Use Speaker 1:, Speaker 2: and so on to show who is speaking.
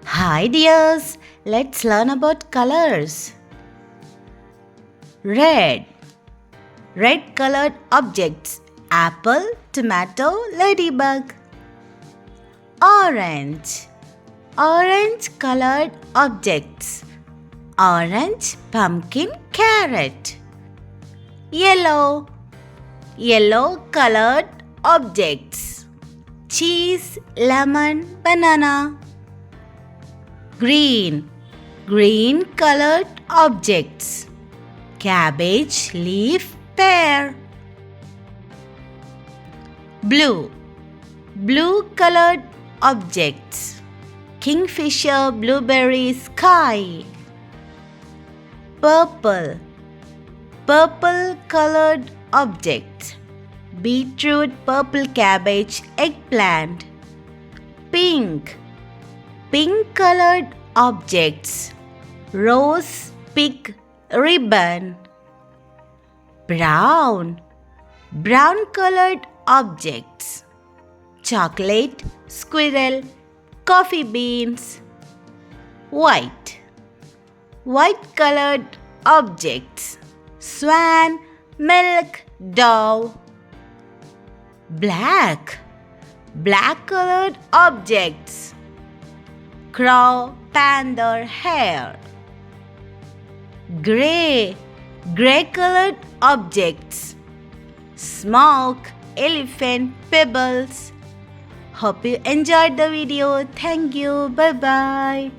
Speaker 1: Hi dears, let's learn about colors. Red. Red colored objects. Apple, tomato, ladybug. Orange. Orange colored objects. Orange, pumpkin, carrot. Yellow. Yellow colored objects. Cheese, lemon, banana. Green. Green colored objects. Cabbage, leaf, pear. Blue. Blue colored objects. Kingfisher, blueberry, sky. Purple. Purple colored objects. Beetroot, purple cabbage, eggplant. Pink. Pink colored objects. Rose, pig, ribbon. Brown. Brown colored objects. Chocolate, squirrel, coffee beans. White. White colored objects. Swan, milk, dove. Black. Black colored objects. Crow, panther, hare. Grey. Grey colored objects. Smoke, elephant, pebbles. Hope you enjoyed the video. Thank you. Bye bye.